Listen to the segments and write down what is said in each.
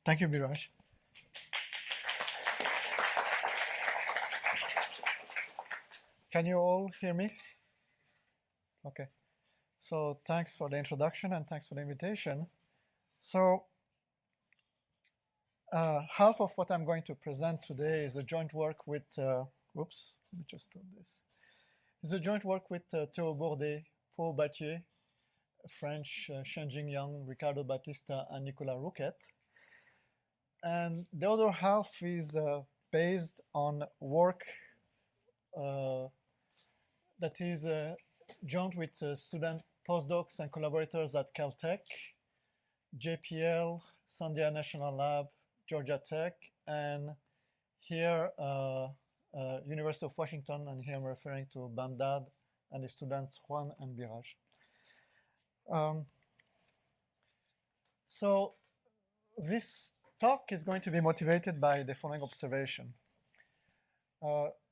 Thank you, Biraj. Can you all hear me? Okay. So thanks for the introduction and thanks for the invitation. So half of what I'm going to present today is a joint work with, oops, let me just do this. It's a joint work with Théo Bourdet, Paul Battier, French, Shenjing Yang, Ricardo Batista, and Nicolas Rouquette. And the other half is based on work that is joint with student postdocs and collaborators at Caltech, JPL, Sandia National Lab, Georgia Tech, and here University of Washington, and here I'm referring to Bamdad and the students Juan and Biraj. So this talk is going to be motivated by the following observation.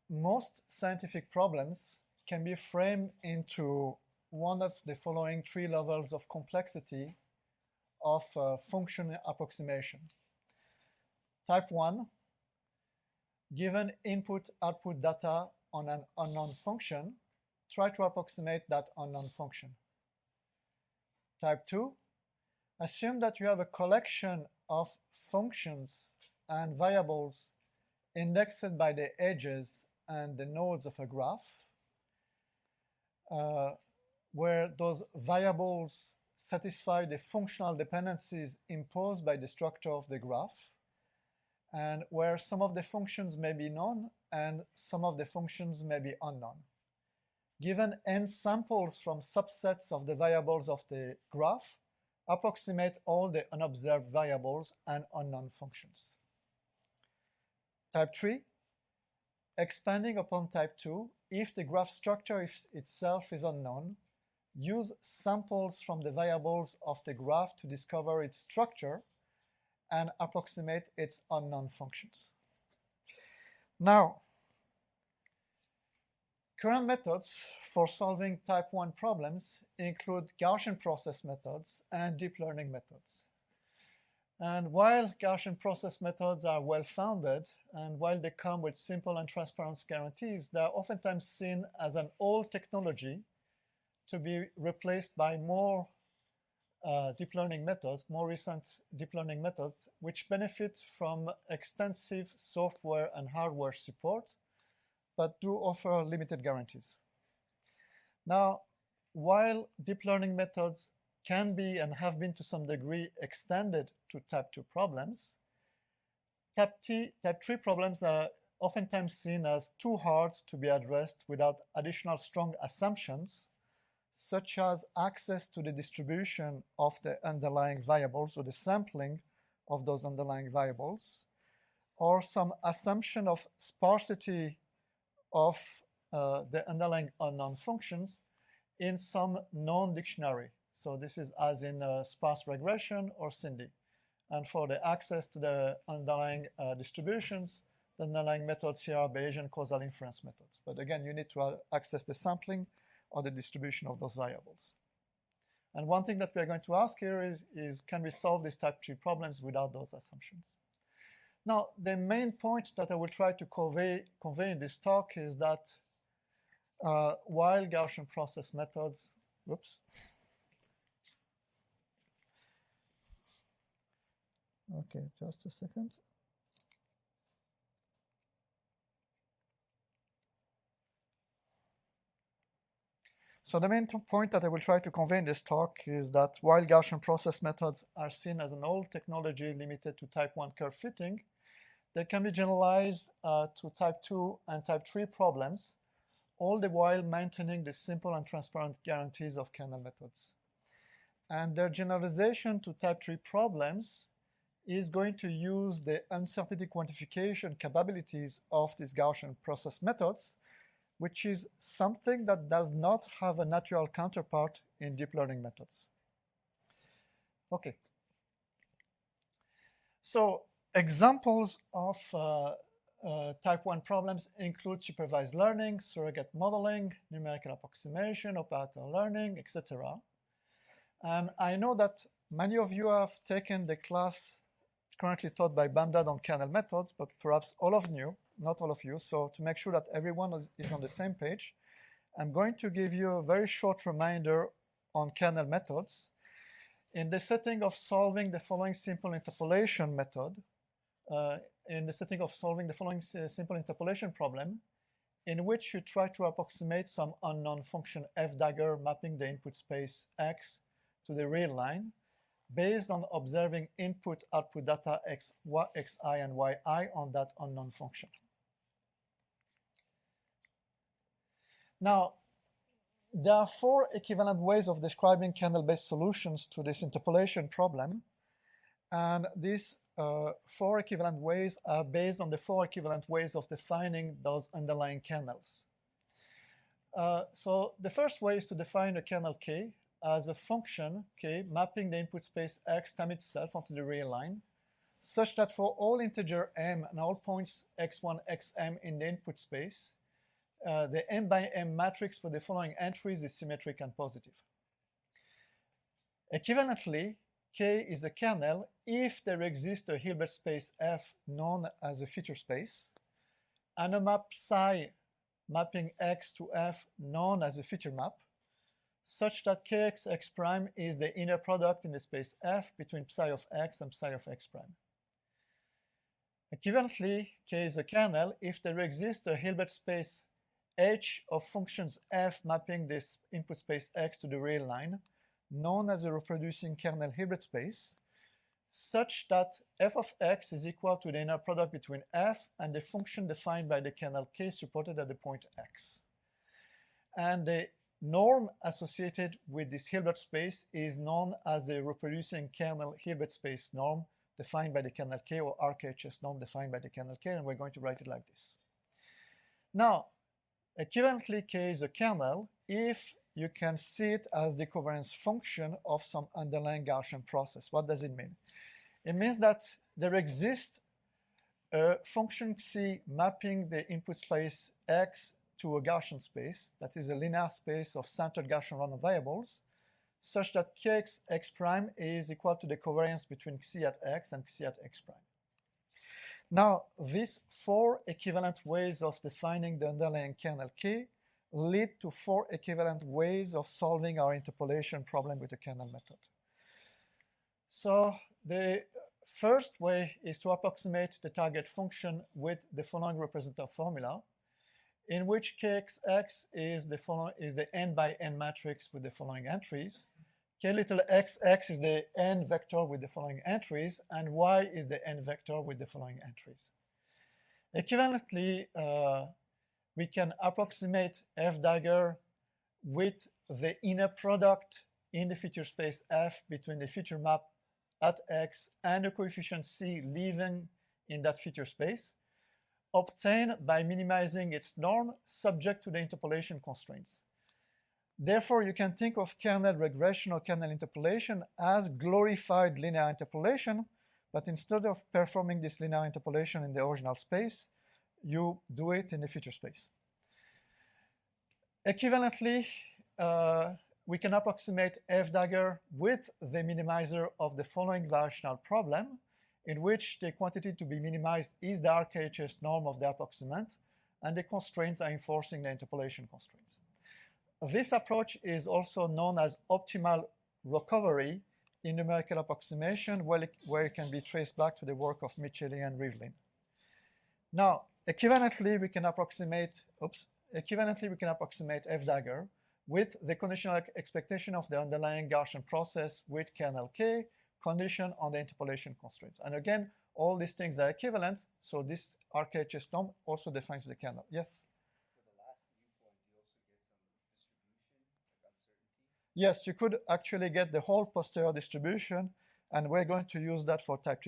Most scientific problems can be framed into one of the following three levels of complexity of function approximation. Type 1, given input-output data on an unknown function, try to approximate that unknown function. Type 2, assume that you have a collection of functions and variables indexed by the edges and the nodes of a graph, where those variables satisfy the functional dependencies imposed by the structure of the graph, and where some of the functions may be known and some of the functions may be unknown. Given n samples from subsets of the variables of the graph, approximate all the unobserved variables and unknown functions. Type 3, expanding upon type 2, if the graph structure itself is unknown, use samples from the variables of the graph to discover its structure and approximate its unknown functions. Now, current methods for solving type 1 problems include Gaussian process methods and deep learning methods. And while Gaussian process methods are well-founded, and while they come with simple and transparent guarantees, they are oftentimes seen as an old technology to be replaced by more deep learning methods, more recent deep learning methods, which benefit from extensive software and hardware support, but do offer limited guarantees. Now, while deep learning methods can be and have been to some degree extended to type 2 problems, type 3 problems are oftentimes seen as too hard to be addressed without additional strong assumptions, such as access to the distribution of the underlying variables or the sampling of those underlying variables, or some assumption of sparsity of the underlying unknown functions in some known dictionary. So this is as in sparse regression or SINDY. And for the access to the underlying distributions, the underlying methods here are Bayesian causal inference methods. But again, you need to access the sampling or the distribution of those variables. And one thing that we are going to ask here is can we solve these type 3 problems without those assumptions? Now, the main point that I will try to convey in this talk is that while Gaussian process methods, whoops. Okay, just a second. So the main point that I will try to convey in this talk is that while Gaussian process methods are seen as an old technology limited to type 1 curve fitting, they can be generalized to type 2 and type 3 problems, all the while maintaining the simple and transparent guarantees of kernel methods. And their generalization to type 3 problems is going to use the uncertainty quantification capabilities of these Gaussian process methods, which is something that does not have a natural counterpart in deep learning methods. Okay. So examples of type 1 problems include supervised learning, surrogate modeling, numerical approximation, operator learning, etc. And I know that many of you have taken the currently taught by BAMDAD on kernel methods, but perhaps all of you, not all of you. So to make sure that everyone is on the same page, I'm going to give you a very short reminder on kernel methods. In the setting of solving the following simple interpolation method, simple interpolation problem, in which you try to approximate some unknown function f dagger mapping the input space x to the real line, based on observing input-output data xi and yi on that unknown function. Now, there are 4 equivalent ways of describing kernel-based solutions to this interpolation problem, and these 4 equivalent ways are based on the 4 equivalent ways of defining those underlying kernels. So the first way is to define a kernel k as a function k mapping the input space x times itself onto the real line, such that for all integer m and all points x1, xm in the input space, the m by m matrix for the following entries is symmetric and positive. Equivalently, K is a kernel if there exists a Hilbert space F known as a feature space, and a map psi mapping X to F known as a feature map, such that Kx prime is the inner product in the space F between psi of X and psi of X prime. Equivalently, K is a kernel if there exists a Hilbert space H of functions f mapping this input space x to the real line, known as a reproducing kernel Hilbert space, such that f of x is equal to the inner product between f and the function defined by the kernel k supported at the point x. And the norm associated with this Hilbert space is known as the reproducing kernel Hilbert space norm defined by the kernel k, or RKHS norm defined by the kernel k, and we're going to write it like this. Now, equivalently, K is a kernel if you can see it as the covariance function of some underlying Gaussian process. What does it mean? It means that there exists a function C mapping the input space X to a Gaussian space, that is a linear space of centered Gaussian random variables, such that Kx x prime is equal to the covariance between Xi at x and Xi at x prime. Now, these 4 equivalent ways of defining the underlying kernel K lead to 4 equivalent ways of solving our interpolation problem with the kernel method. So the first way is to approximate the target function with the following representative formula, in which Kxx is the n by n matrix with the following entries, K little xx is the n vector with the following entries, and y is the n vector with the following entries. Equivalently, we can approximate f dagger with the inner product in the feature space f between the feature map at x and the coefficient c living in that feature space, obtained by minimizing its norm subject to the interpolation constraints. Therefore, you can think of kernel regression or kernel interpolation as glorified linear interpolation, but instead of performing this linear interpolation in the original space, you do it in the feature space. Equivalently, we can approximate f dagger with the minimizer of the following variational problem, in which the quantity to be minimized is the RKHS norm of the approximant, and the constraints are enforcing the interpolation constraints. This approach is also known as optimal recovery in numerical approximation, where it can be traced back to the work of Micheli and Rivlin. Now, equivalently, we can approximate f dagger with the conditional expectation of the underlying Gaussian process with kernel K, condition on the interpolation constraints. And again, all these things are equivalent, so this RKHS norm also defines the kernel. Yes? Yes, you could actually get the whole posterior distribution, and we're going to use that for type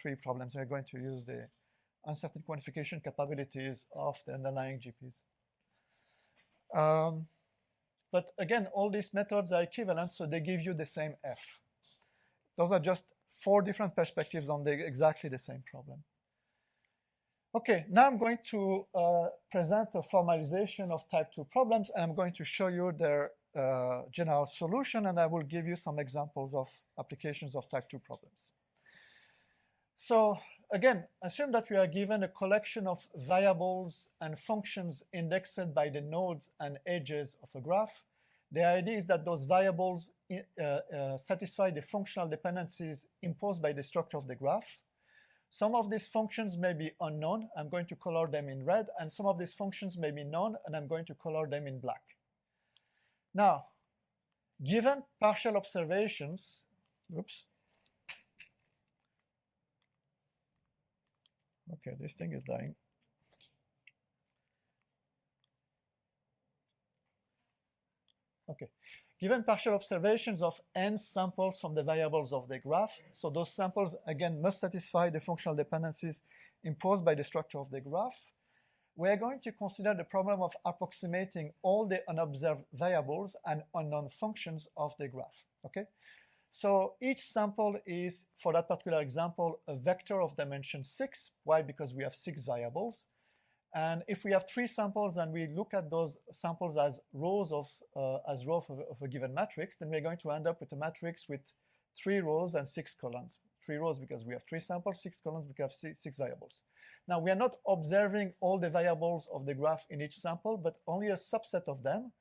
3 problems. We're going to use the uncertain quantification capabilities of the underlying GPs. But again, all these methods are equivalent, so they give you the same F. Those are just 4 different perspectives on exactly the same problem. Okay, now I'm going to present a formalization of type 2 problems, and I'm going to show you their general solution, and I will give you some examples of applications of type 2 problems. So again, assume that we are given a collection of variables and functions indexed by the nodes and edges of a graph. The idea is that those variables satisfy the functional dependencies imposed by the structure of the graph. Some of these functions may be unknown. I'm going to color them in red, and some of these functions may be known, and I'm going to color them in black. Now, given partial observations, oops. Okay, this thing is dying. Okay, given partial observations of n samples from the variables of the graph, so those samples, again, must satisfy the functional dependencies imposed by the structure of the graph, we are going to consider the problem of approximating all the unobserved variables and unknown functions of the graph, okay? So each sample is, for that particular example, a vector of dimension 6. Why? Because we have 6 variables. And if we have 3 samples and we look at those samples as rows of a given matrix, then we're going to end up with a matrix with 3 rows and 6 columns. 3 rows because we have 3 samples, 6 columns because we have 6 variables. Now, we are not observing all the variables of the graph in each sample, but only a subset of them.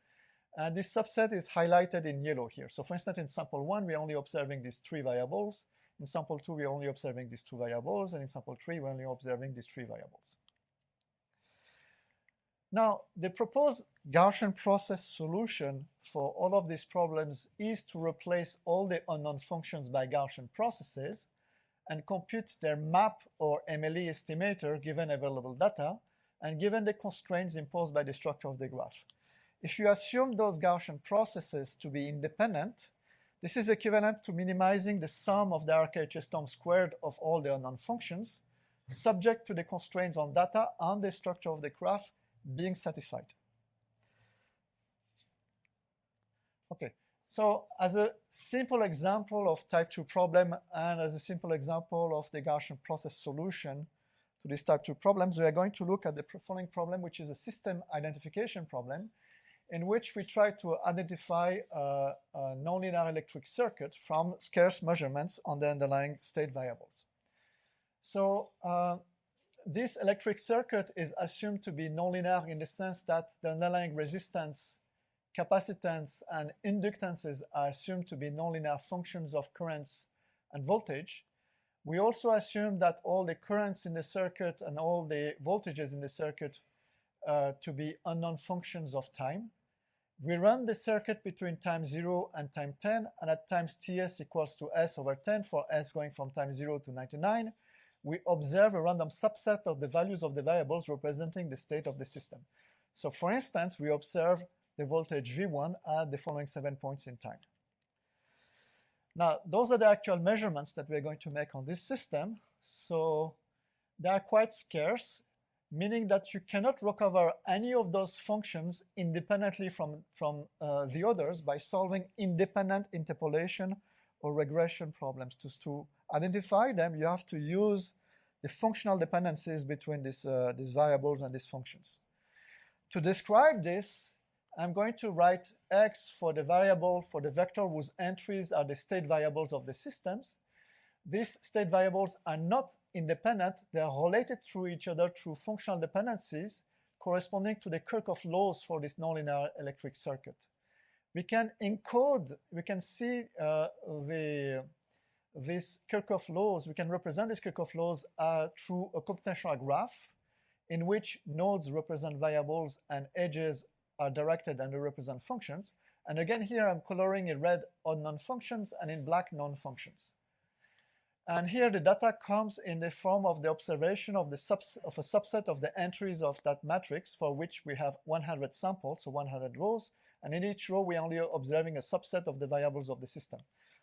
And this subset is highlighted in yellow here. So for instance, in sample 1, we're only observing these 3 variables. In sample 2, we're only observing these 2 variables. And in sample 3, we're only observing these 3 variables. Now, the proposed Gaussian process solution for all of these problems is to replace all the unknown functions by Gaussian processes and compute their map or MLE estimator given available data and given the constraints imposed by the structure of the graph. If you assume those Gaussian processes to be independent, this is equivalent to minimizing the sum of the RHS term squared of all the unknown functions, subject to the constraints on data and the structure of the graph being satisfied. Okay, so as a simple example of type 2 problem and as a simple example of the Gaussian process solution to these type 2 problems, we are going to look at the following problem, which is a system identification problem, in which we try to identify a nonlinear electric circuit from scarce measurements on the underlying state variables. So this electric circuit is assumed to be nonlinear in the sense that the underlying resistance, capacitance, and inductances are assumed to be nonlinear functions of currents and voltage. We also assume that all the currents in the circuit and all the voltages in the circuit to be unknown functions of time. We run the circuit between time 0 and time 10, and at times Ts equals to S over 10 for S going from time 0 to 99. We observe a random subset of the values of the variables representing the state of the system. So for instance, we observe the voltage V1 at the following 7 points in time. Now, those are the actual measurements that we're going to make on this system. So they are quite scarce, meaning that you cannot recover any of those functions independently from the others by solving independent interpolation or regression problems. To identify them, you have to use the functional dependencies between these variables and these functions. To describe this, I'm going to write X for the variable, for the vector whose entries are the state variables of the systems. These state variables are not independent. They are related to each other through functional dependencies corresponding to the Kirchhoff laws for this nonlinear electric circuit. We can encode, we can see these Kirchhoff laws, we can represent these Kirchhoff laws through a computational graph in which nodes represent variables and edges are directed and they represent functions. And again, here I'm coloring in red unknown functions and in black known functions. And here the data comes in the form of the observation of a subset of the entries of that matrix for which we have 100 samples, so 100 rows. And in each row, we're only observing a subset of the variables of the system.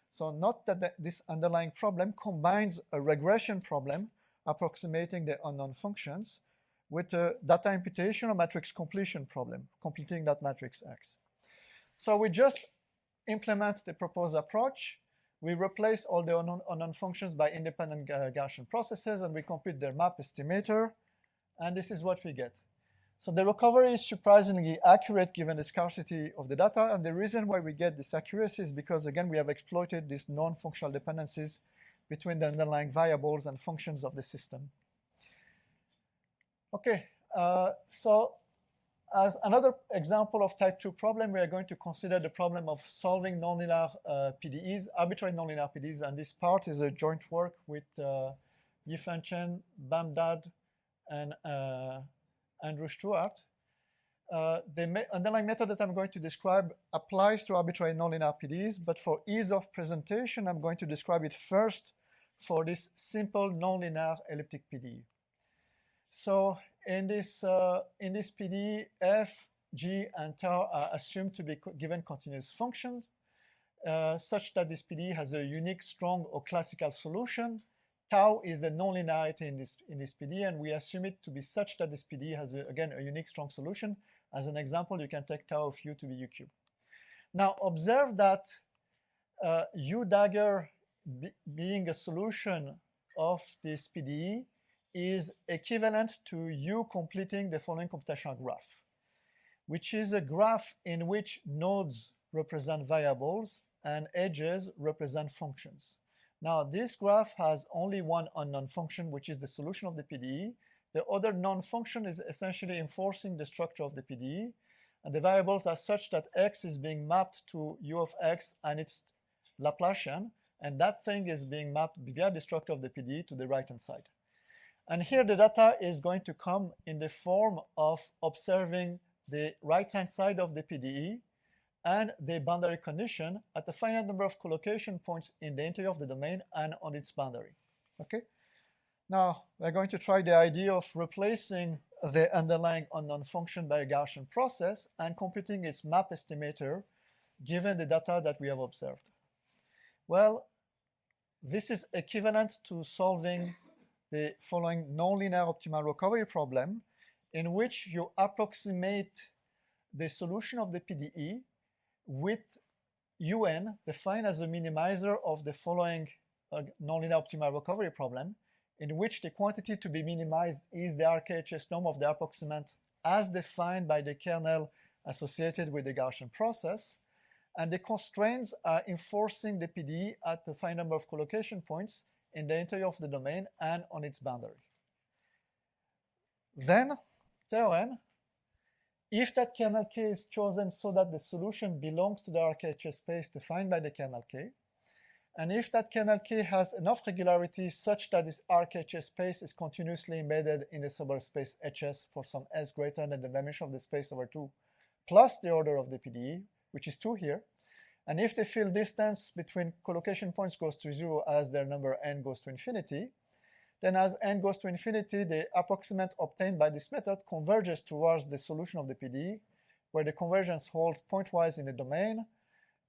So note that this underlying problem combines a regression problem approximating the unknown functions with a data imputation or matrix completion problem, completing that matrix X. So we just implement the proposed approach. We replace all the unknown functions by independent Gaussian processes, and we compute their map estimator, and this is what we get. So the recovery is surprisingly accurate given the scarcity of the data, and the reason why we get this accuracy is because, again, we have exploited these non-functional dependencies between the underlying variables and functions of the system. Okay, so as another example of type 2 problem, we are going to consider the problem of solving nonlinear PDEs, arbitrary nonlinear PDEs, and this part is a joint work with Yifan Chen, Bamdad, and Andrew Stewart. The underlying method that I'm going to describe applies to arbitrary nonlinear PDEs, but for ease of presentation, I'm going to describe it first for this simple nonlinear elliptic PDE. So in this PDE, f, g, and tau are assumed to be given continuous functions, such that this PDE has a unique, strong, or classical solution. Tau is the nonlinearity in this PDE, and we assume it to be such that this PDE has, again, a unique, strong solution. As an example, you can take tau of u to be u cubed. Now, observe that u dagger being a solution of this PDE is equivalent to u completing the following computational graph, which is a graph in which nodes represent variables and edges represent functions. Now, this graph has only one unknown function, which is the solution of the PDE. The other known function is essentially enforcing the structure of the PDE, and the variables are such that x is being mapped to u of x and its Laplacian, and that thing is being mapped via the structure of the PDE to the right-hand side. And here the data is going to come in the form of observing the right-hand side of the PDE and the boundary condition at a finite number of collocation points in the interior of the domain and on its boundary. Okay? Now, we're going to try the idea of replacing the underlying unknown function by a Gaussian process and computing its map estimator given the data that we have observed. Well, this is equivalent to solving the following nonlinear optimal recovery problem, in which you approximate the solution of the PDE with un defined as a minimizer of the following nonlinear optimal recovery problem, in which the quantity to be minimized is the RKHS norm of the approximate as defined by the kernel associated with the Gaussian process, and the constraints are enforcing the PDE at a finite number of collocation points in the interior of the domain and on its boundary. Then, theorem, if that kernel K is chosen so that the solution belongs to the RKHS space defined by the kernel K, and if that kernel K has enough regularity such that this RKHS space is continuously embedded in the subspace HS for some s greater than the dimension of the space over 2 plus the order of the PDE, which is 2 here, and if the field distance between collocation points goes to 0 as their number n goes to infinity, then as n goes to infinity, the approximate obtained by this method converges towards the solution of the PDE, where the convergence holds pointwise in the domain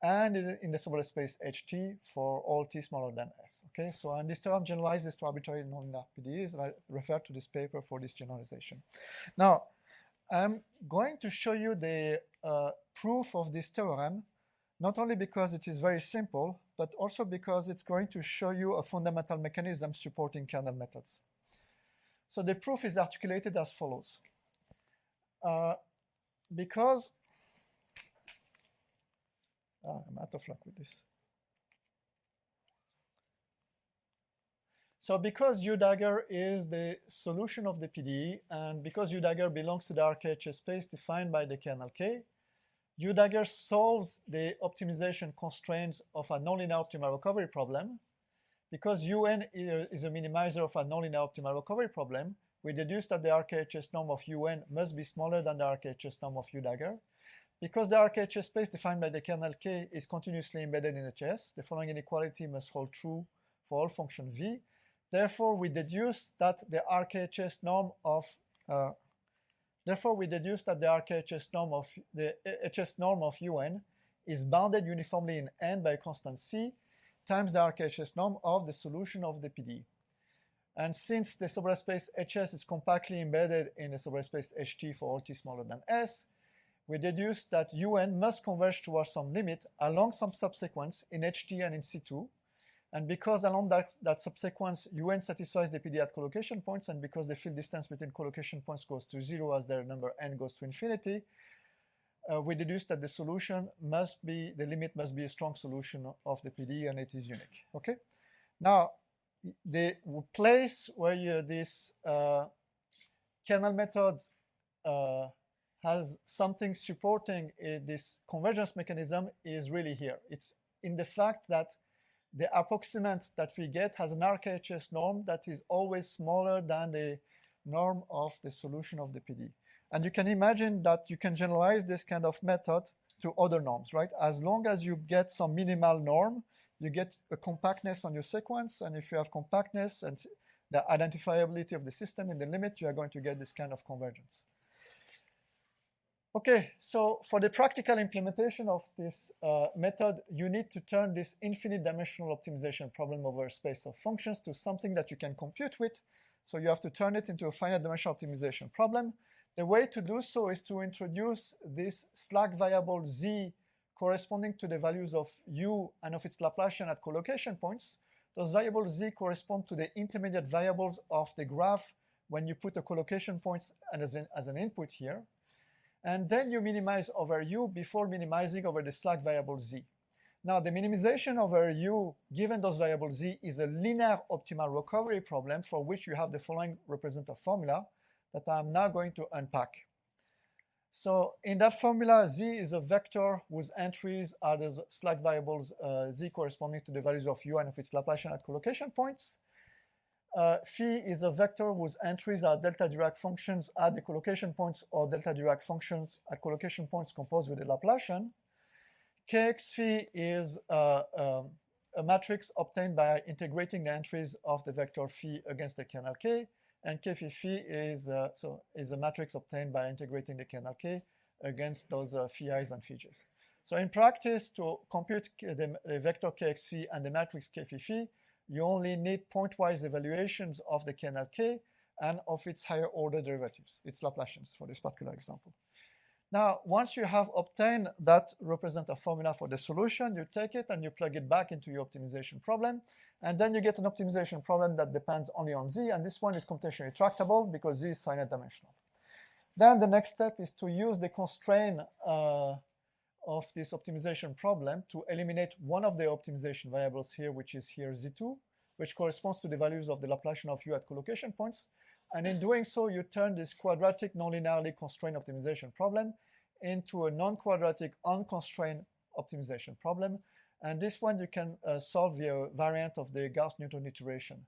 and in the subspace HT for all t smaller than s. Okay, so and this theorem generalizes to arbitrary nonlinear PDEs, and I refer to this paper for this generalization. Now, I'm going to show you the proof of this theorem, not only because it is very simple, but also because it's going to show you a fundamental mechanism supporting kernel methods. So the proof is articulated as follows. Because I'm out of luck with this. So because u dagger is the solution of the PDE, and because u dagger belongs to the RKHS space defined by the kernel K, u dagger solves the optimization constraints of a nonlinear optimal recovery problem. Because un is a minimizer of a nonlinear optimal recovery problem, we deduce that the RKHS norm of un must be smaller than the RKHS norm of u dagger. Because the RKHS space defined by the kernel K is continuously embedded in HS, the following inequality must hold true for all function v. Therefore, we deduce that the RKHS norm of the HS norm of un is bounded uniformly in n by a constant c times the RKHS norm of the solution of the PDE. And since the subspace HS is compactly embedded in the subspace HT for all t smaller than s, we deduce that un must converge towards some limit along some subsequence in HT and in C2. And because along that subsequence, un satisfies the PDE at collocation points, and because the field distance between collocation points goes to 0 as their number n goes to infinity, we deduce that the solution must be, the limit must be a strong solution of the PDE, and it is unique. Okay? Now, the place where this kernel method has something supporting this convergence mechanism is really here. It's in the fact that the approximate that we get has an RKHS norm that is always smaller than the norm of the solution of the PD. And you can imagine that you can generalize this kind of method to other norms, right? As long as you get some minimal norm, you get a compactness on your sequence. And if you have compactness and the identifiability of the system in the limit, you are going to get this kind of convergence. Okay, so for the practical implementation of this method, you need to turn this infinite dimensional optimization problem over a space of functions to something that you can compute with. So you have to turn it into a finite dimensional optimization problem. The way to do so is to introduce this slack variable z corresponding to the values of u and of its Laplacian at collocation points. Those variables z correspond to the intermediate variables of the graph when you put a collocation point as an input here. And then you minimize over u before minimizing over the slack variable z. Now, the minimization over u, given those variables z, is a linear optimal recovery problem for which you have the following representative formula that I'm now going to unpack. So in that formula, z is a vector whose entries are the slack variables z corresponding to the values of u and of its Laplacian at collocation points. Phi is a vector whose entries are delta Dirac functions at the collocation points or delta Dirac functions at collocation points composed with the Laplacian. Kx phi is a matrix obtained by integrating the entries of the vector phi against the kernel k, and k phi is a matrix obtained by integrating the kernel k against those phi's and phij's. So in practice, to compute the vector kx phi and the matrix k phi, you only need pointwise evaluations of the kernel k and of its higher order derivatives, its Laplacians for this particular example. Now, once you have obtained that representative formula for the solution, you take it and you plug it back into your optimization problem, and then you get an optimization problem that depends only on z, and this one is computationally tractable because z is finite dimensional. Then the next step is to use the constraint of this optimization problem to eliminate one of the optimization variables here, which is here z2, which corresponds to the values of the Laplacian of u at collocation points. And in doing so, you turn this quadratic non-linearly constrained optimization problem into a non-quadratic unconstrained optimization problem. And this one you can solve via a variant of the Gauss-Newton iteration.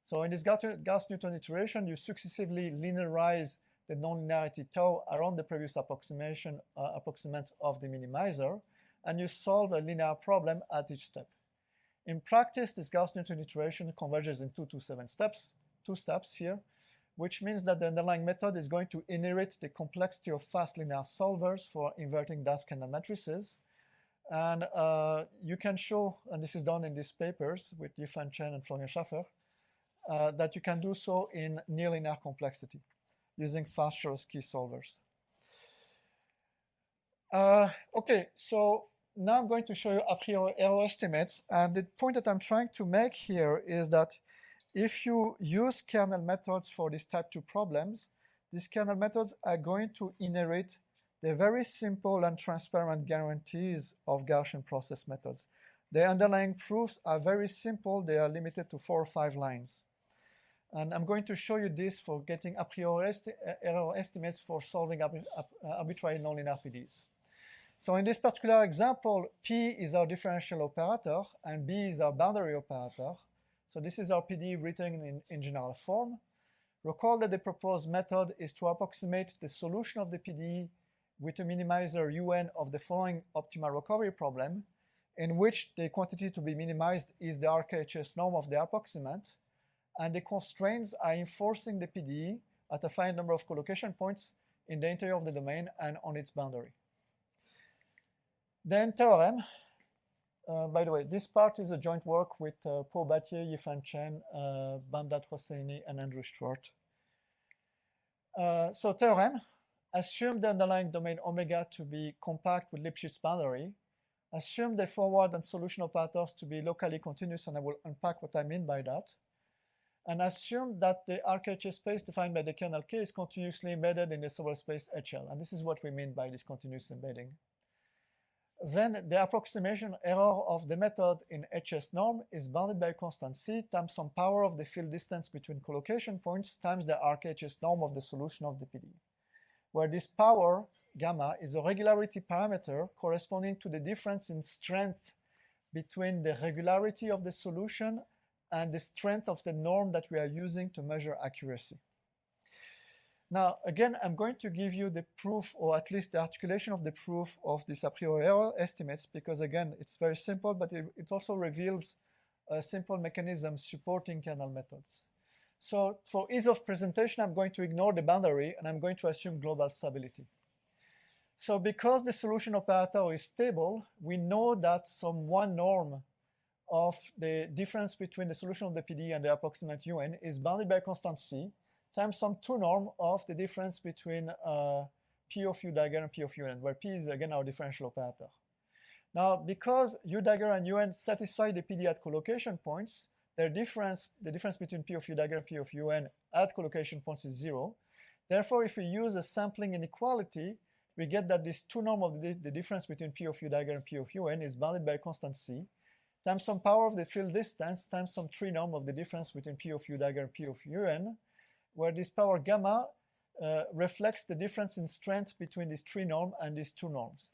So in this Gauss-Newton iteration, you successively linearize the non-linearity tau around the previous approximate of the minimizer, and you solve a linear problem at each step. In practice, this Gauss-Newton iteration converges in 2 steps here, which means that the underlying method is going to inherit the complexity of fast linear solvers for inverting das kernel matrices. And you can show, and this is done in these papers with Yifan Chen and Florian Schaffer, that you can do so in near linear complexity using fast Cholesky solvers. Okay, so now I'm going to show you a priori error estimates. And the point that I'm trying to make here is that if you use kernel methods for these type 2 problems, these kernel methods are going to inherit the very simple and transparent guarantees of Gaussian process methods. The underlying proofs are very simple. They are limited to 4 or 5 lines. And I'm going to show you this for getting a priori error estimates for solving arbitrary nonlinear PDEs. So in this particular example, P is our differential operator and B is our boundary operator. So this is our PDE written in general form. Recall that the proposed method is to approximate the solution of the PDE with a minimizer un of the following optimal recovery problem, in which the quantity to be minimized is the RKHS norm of the approximate, and the constraints are enforcing the PDE at a finite number of collocation points in the interior of the domain and on its boundary. Then theorem. By the way, this part is a joint work with Paul Battier, Yifan Chen, Bamdad Hosseini, and Andrew Stewart. So theorem, assume the underlying domain omega to be compact with Lipschitz boundary. Assume the forward and solution operators to be locally continuous, and I will unpack what I mean by that. And assume that the RKHS space defined by the kernel K is continuously embedded in the solver space HL. And this is what we mean by this continuous embedding. then the approximation error of the method in HS norm is bounded by a constant c times some power of the field distance between collocation points times the arc-HS norm of the solution of the PDE, where this power, gamma, is a regularity parameter corresponding to the difference in strength between the regularity of the solution and the strength of the norm that we are using to measure accuracy. Now, again, I'm going to give you the proof, or at least the articulation of the proof of this a priori error estimates, because again, it's very simple, but it also reveals a simple mechanism supporting kernel methods. So for ease of presentation, I'm going to ignore the boundary, and I'm going to assume global stability. So because the solution operator is stable, we know that some one norm of the difference between the solution of the PDE and the approximate UN is bounded by a constant c times some two norm of the difference between P of U dagger and P of UN, where P is again our differential operator. Now, because U dagger and UN satisfy the PDE at collocation points, the difference between P of U dagger and P of UN at collocation points is 0. Therefore, if we use a sampling inequality, we get that this two norm of the difference between P of U dagger and P of UN is bounded by a constant c times some power of the field distance times some 3 norm of the difference between P of U dagger and P of UN, where this power gamma reflects the difference in strength between these 3 norms and these 2 norms.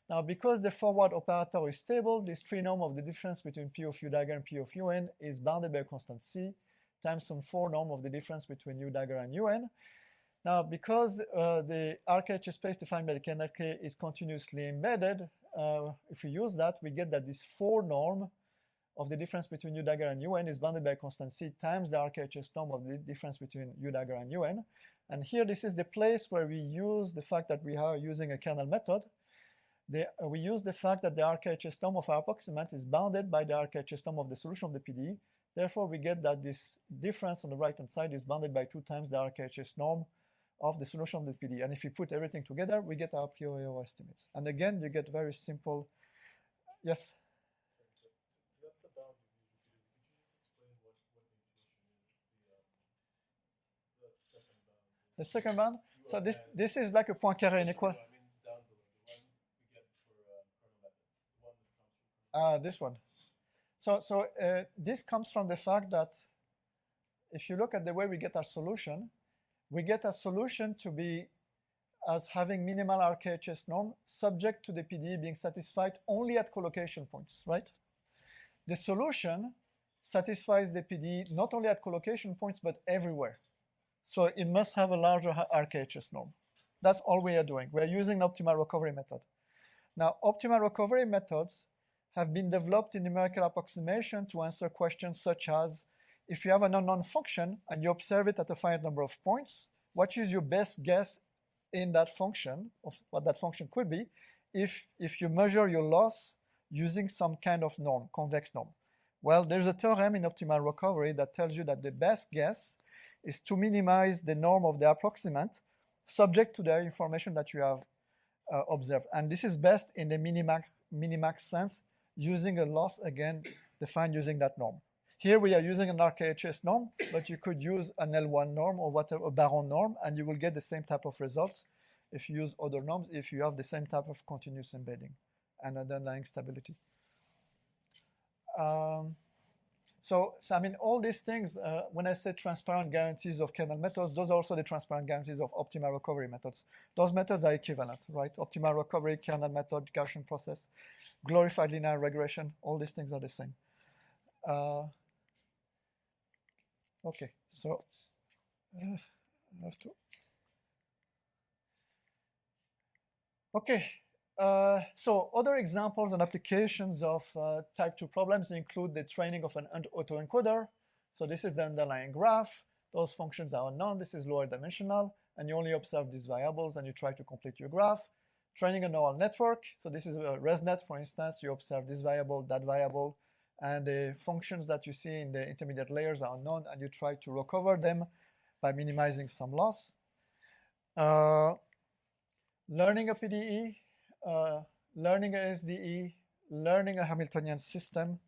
Now, because the forward operator is stable, this 3 norm of the difference between P of U dagger and P of UN is bounded by a constant c times some 4 norm of the difference between U dagger and UN. Now, because the arc-HS space defined by the kernel K is continuously embedded, if we use that, we get that this 4 norm of the difference between U dagger and UN is bounded by a constant c times the arc-HS norm of the difference between U dagger and UN. And here, this is the place where we use the fact that we are using a kernel method. We use the fact that the arc-HS norm of our approximate is bounded by the arc-HS norm of the solution of the PDE. Therefore, we get that this difference on the right-hand side is bounded by 2 times the arc-HS norm of the solution of the PDE. And if we put everything together, we get our a priori error estimates. And again, you get very simple. Yes? The second bound? So this is like a Poincaré inequality. This one. So this comes from the fact that if you look at the way we get our solution, we get a solution to be as having minimal arc-HS norm subject to the PDE being satisfied only at collocation points, right? The solution satisfies the PDE not only at collocation points, but everywhere. So it must have a larger arc-HS norm. That's all we are doing. We're using an optimal recovery method. Now, optimal recovery methods have been developed in numerical approximation to answer questions such as, if you have an unknown function and you observe it at a finite number of points, what is your best guess in that function, of what that function could be, if you measure your loss using some kind of norm, convex norm? Well, there's a theorem in optimal recovery that tells you that the best guess is to minimize the norm of the approximate subject to the information that you have observed. And this is best in the minimax sense, using a loss, again, defined using that norm. Here we are using an arc-HS norm, but you could use an L1 norm or whatever, a Baron norm, and you will get the same type of results if you use other norms, if you have the same type of continuous embedding and underlying stability. So I mean, all these things, when I say transparent guarantees of kernel methods, those are also the transparent guarantees of optimal recovery methods. Those methods are equivalent, right? Optimal recovery, kernel method, Gaussian process, glorified linear regression, all these things are the same. Okay, so I have to. Okay, so other examples and applications of type 2 problems include the training of an autoencoder. So this is the underlying graph. Those functions are unknown. This is lower dimensional, and you only observe these variables and you try to complete your graph. Training a neural network. So this is a ResNet, for instance. You observe this variable, that variable, and the functions that you see in the intermediate layers are unknown, and you try to recover them by minimizing some loss. Learning a PDE, learning a SDE, learning a Hamiltonian system,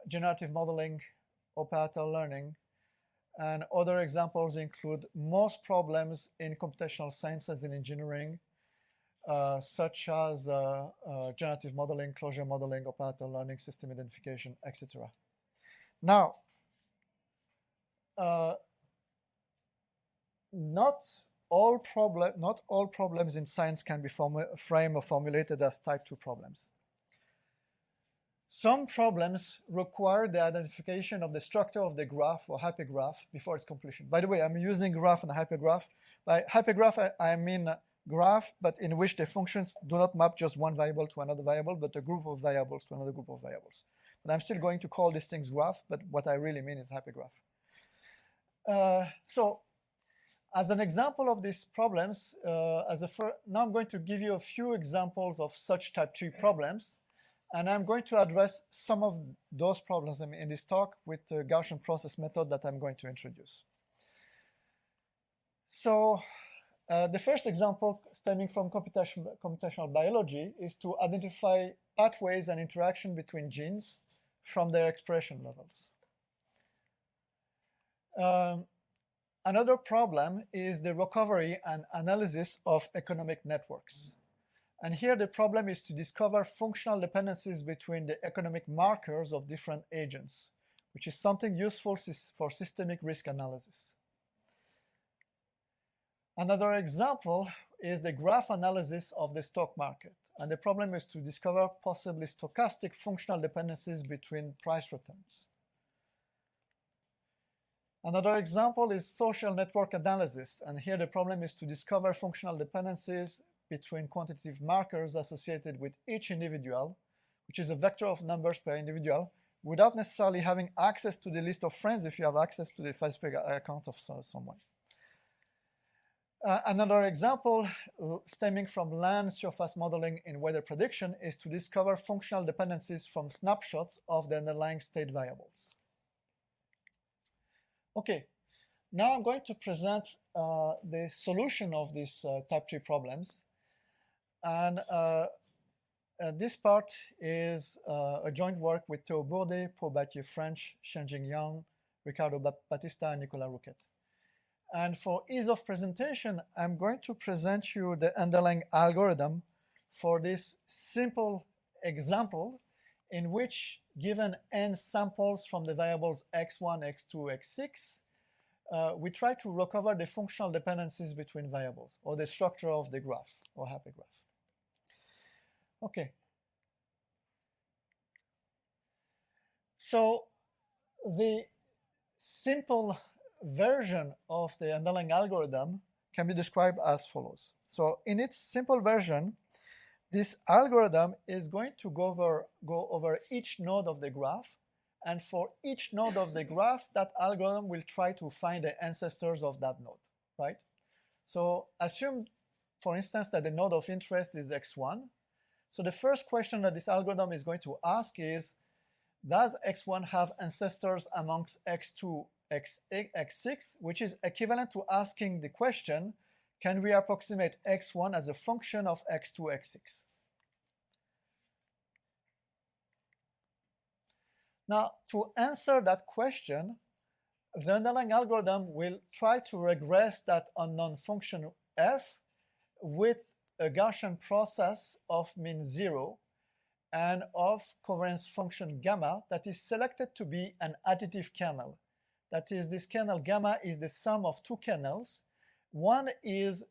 generative modeling, operator learning, and other examples include most problems in computational sciences and engineering, such as generative modeling, closure modeling, operator learning, system identification, etc. Now, not all problems in science can be framed or formulated as type 2 problems. Some problems require the identification of the structure of the graph or hypergraph before its completion. By the way, I'm using graph and hypergraph. By hypergraph, I mean graph, but in which the functions do not map just one variable to another variable, but a group of variables to another group of variables. But I'm still going to call these things graph, but what I really mean is hypergraph. So, as an example of these problems, now I'm going to give you a few examples of such type 2 problems, and I'm going to address some of those problems in this talk with the Gaussian process method that I'm going to introduce. So, the first example stemming from computational biology is to identify pathways and interaction between genes from their expression levels. Another problem is the recovery and analysis of economic networks. And here the problem is to discover functional dependencies between the economic markers of different agents, which is something useful for systemic risk analysis. Another example is the graph analysis of the stock market. And the problem is to discover possibly stochastic functional dependencies between price returns. Another example is social network analysis. And here the problem is to discover functional dependencies between quantitative markers associated with each individual, which is a vector of numbers per individual, without necessarily having access to the list of friends if you have access to the Facebook account of someone. Another example stemming from land surface modeling in weather prediction is to discover functional dependencies from snapshots of the underlying state variables. Okay, now I'm going to present the solution of these type 3 problems. And this part is a joint work with Théo Bourdet, Paul Battier-French, Shenjing Yang, Ricardo Batista, and Nicolas Rouquet. And for ease of presentation, I'm going to present you the underlying algorithm for this simple example in which, given n samples from the variables x1, x2, x6, we try to recover the functional dependencies between variables, or the structure of the graph, or hypergraph. Okay. So the simple version of the underlying algorithm can be described as follows. So in its simple version, this algorithm is going to go over each node of the graph, and for each node of the graph, that algorithm will try to find the ancestors of that node, right? So assume, for instance, that the node of interest is x1. So the first question that this algorithm is going to ask is, does x1 have ancestors amongst x2, x6, which is equivalent to asking the question, can we approximate x1 as a function of x2, x6? Now, to answer that question, the underlying algorithm will try to regress that unknown function f with a Gaussian process of mean 0 and of covariance function gamma that is selected to be an additive kernel. That is, this kernel gamma is the sum of two kernels. One is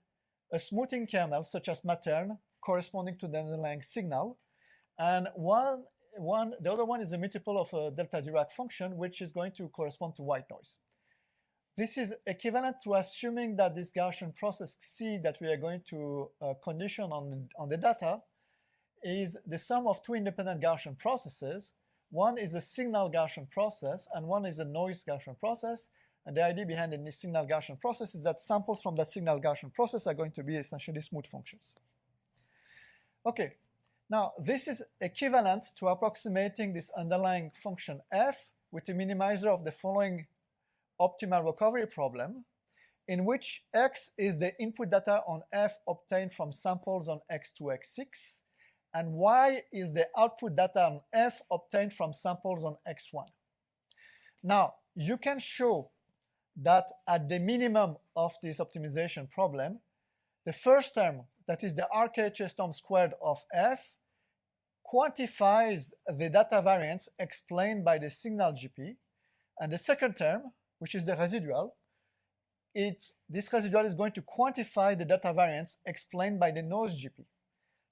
a smoothing kernel, such as matern, corresponding to the underlying signal, and the other one is a multiple of a delta Dirac function, which is going to correspond to white noise. This is equivalent to assuming that this Gaussian process C that we are going to condition on the data is the sum of two independent Gaussian processes. One is a signal Gaussian process, and one is a noise Gaussian process. And the idea behind the signal Gaussian process is that samples from that signal Gaussian process are going to be essentially smooth functions. Okay, now this is equivalent to approximating this underlying function f with a minimizer of the following optimal recovery problem, in which x is the input data on f obtained from samples on x2, x6, and y is the output data on f obtained from samples on x1. Now, you can show that at the minimum of this optimization problem, the first term, that is the RKHS norm squared of f, quantifies the data variance explained by the signal GP, and the second term, which is the residual, this residual is going to quantify the data variance explained by the noise GP.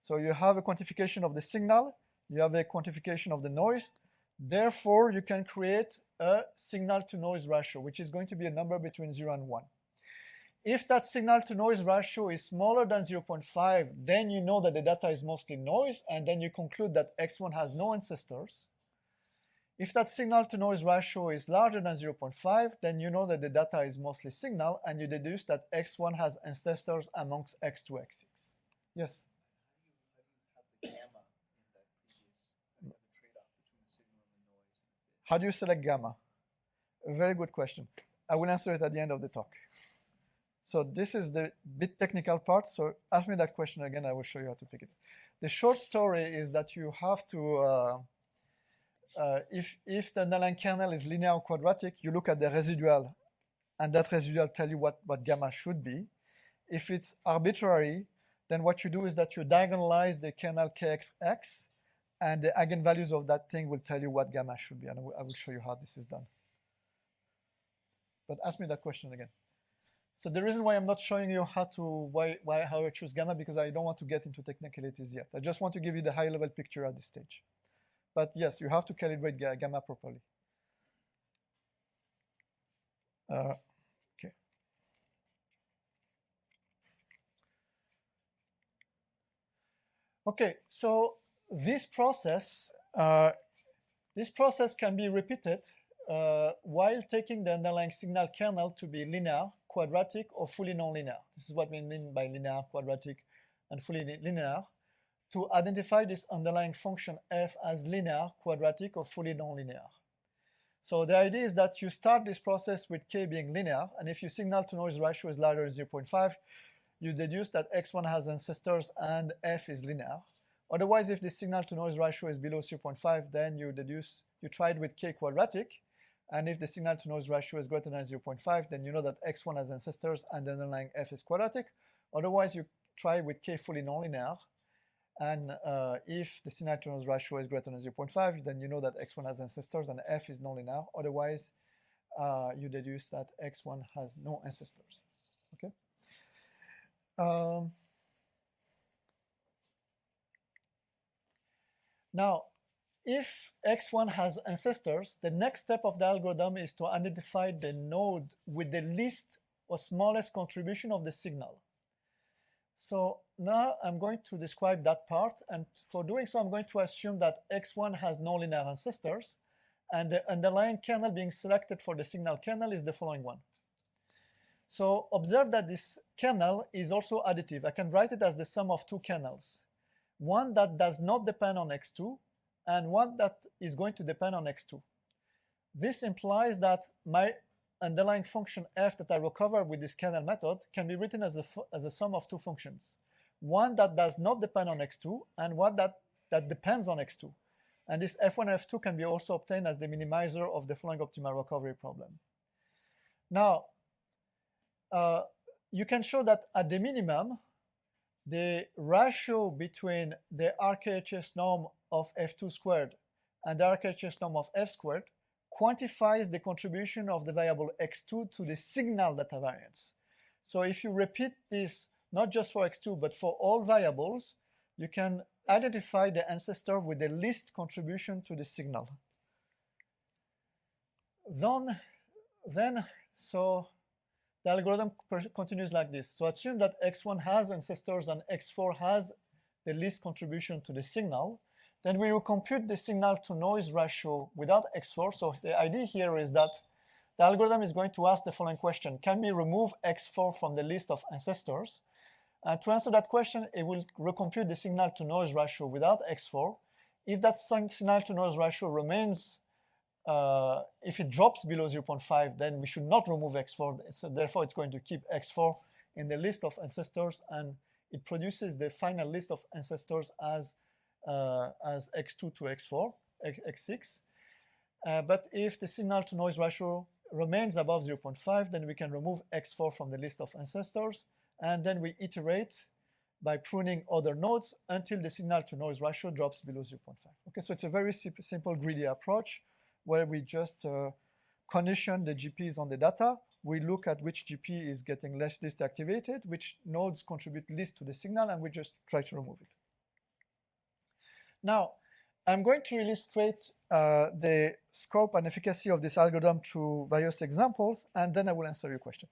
So you have a quantification of the signal, you have a quantification of the noise, therefore you can create a signal to noise ratio, which is going to be a number between 0 and 1. If that signal to noise ratio is smaller than 0.5, then you know that the data is mostly noise, and then you conclude that X1 has no ancestors. If that signal to noise ratio is larger than 0.5, then you know that the data is mostly signal, and you deduce that X1 has ancestors amongst X2, X6. Yes? How do you select gamma? A very good question. I will answer it at the end of the talk. So this is the bit technical part, so ask me that question again, I will show you how to pick it. The short story is that you have to, if the underlying kernel is linear or quadratic, you look at the residual, and that residual tell you what gamma should be. If it's arbitrary, then what you do is that you diagonalize the kernel kxx, and the eigenvalues of that thing will tell you what gamma should be, and I will show you how this is done. But ask me that question again. So the reason why I'm not showing you how I choose gamma, because I don't want to get into technicalities yet. I just want to give you the high-level picture at this stage. But yes, you have to calibrate gamma properly. Okay. Okay, so this process can be repeated while taking the underlying signal kernel to be linear, quadratic, or fully nonlinear. This is what we mean by linear, quadratic, and fully linear, to identify this underlying function f as linear, quadratic, or fully nonlinear. So the idea is that you start this process with k being linear, and if your signal to noise ratio is larger than 0.5, you deduce that x1 has ancestors and f is linear. Otherwise, if the signal to noise ratio is below 0.5, then you try it with k quadratic, and if the signal to noise ratio is greater than 0.5, then you know that x1 has ancestors and the underlying f is quadratic. Otherwise, you try with k fully nonlinear, and if the signal to noise ratio is greater than 0.5, then you know that x1 has ancestors and f is nonlinear. Otherwise, you deduce that x1 has no ancestors. Okay. Now, if x1 has ancestors, the next step of the algorithm is to identify the node with the least or smallest contribution of the signal. So now I'm going to describe that part, and for doing so, I'm going to assume that x1 has nonlinear ancestors, and the underlying kernel being selected for the signal kernel is the following one. So observe that this kernel is also additive. I can write it as the sum of two kernels, one that does not depend on x2, and one that is going to depend on x2. This implies that my underlying function f that I recover with this kernel method can be written as a sum of two functions, one that does not depend on x2 and one that depends on x2. And this f1 and f2 can be also obtained as the minimizer of the following optimal recovery problem. Now, you can show that at the minimum, the ratio between the RKHS norm of f2 squared and the RKHS norm of f squared quantifies the contribution of the variable x2 to the signal data variance. So if you repeat this not just for x2 but for all variables, you can identify the ancestor with the least contribution to the signal. So the algorithm continues like this. So assume that x1 has ancestors and x4 has the least contribution to the signal. Then we will compute the signal to noise ratio without x4. So the idea here is that the algorithm is going to ask the following question: can we remove x4 from the list of ancestors? And to answer that question, it will recompute the signal to noise ratio without x4. If that signal to noise ratio remains, if it drops below 0.5, then we should not remove x4. So therefore, it's going to keep x4 in the list of ancestors, and it produces the final list of ancestors as x2 to x4, x6. But if the signal to noise ratio remains above 0.5, then we can remove x4 from the list of ancestors, and then we iterate by pruning other nodes until the signal to noise ratio drops below 0.5. Okay, so it's a very simple greedy approach where we just condition the GPs on the data. We look at which GP is getting least activated, which nodes contribute least to the signal, and we just try to remove it. Now, I'm going to illustrate the scope and efficacy of this algorithm through various examples, and then I will answer your question.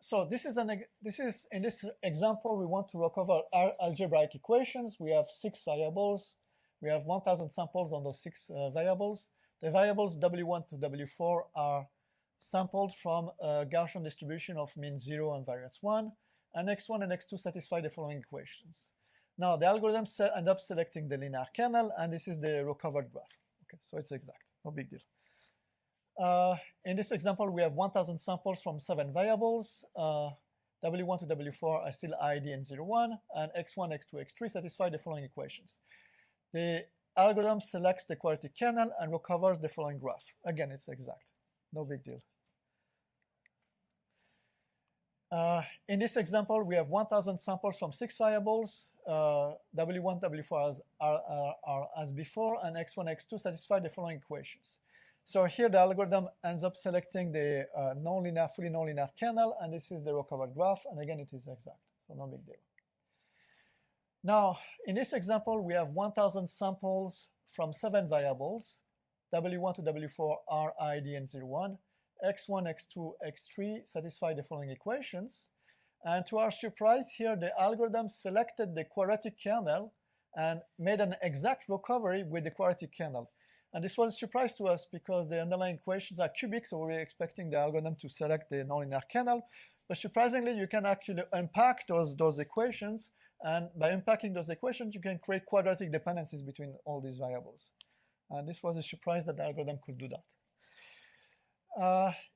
So in this example, we want to recover algebraic equations. We have 6 variables. We have 1,000 samples on those 6 variables. The variables W1 to W4 are sampled from a Gaussian distribution of mean 0 and variance 1, and x1 and x2 satisfy the following equations. Now, the algorithm ends up selecting the linear kernel, and this is the recovered graph. Okay, so it's exact, no big deal. In this example, we have 1,000 samples from 7 variables. W1 to W4 are still ID and 0, 1, and x1, x2, x3 satisfy the following equations. The algorithm selects the quadratic kernel and recovers the following graph. Again, it's exact, no big deal. In this example, we have 1,000 samples from 6 variables. W1, W4 are as before, and x1, x2 satisfy the following equations. So here the algorithm ends up selecting the fully nonlinear kernel, and this is the recovered graph, and again, it is exact, so no big deal. Now, in this example, we have 1,000 samples from 7 variables. W1 to W4 are ID and 0, 1. X1, X2, X3 satisfy the following equations. And to our surprise here, the algorithm selected the quadratic kernel and made an exact recovery with the quadratic kernel. And this was a surprise to us because the underlying equations are cubic, so we were expecting the algorithm to select the nonlinear kernel. But surprisingly, you can actually unpack those equations, and by unpacking those equations, you can create quadratic dependencies between all these variables. And this was a surprise that the algorithm could do that.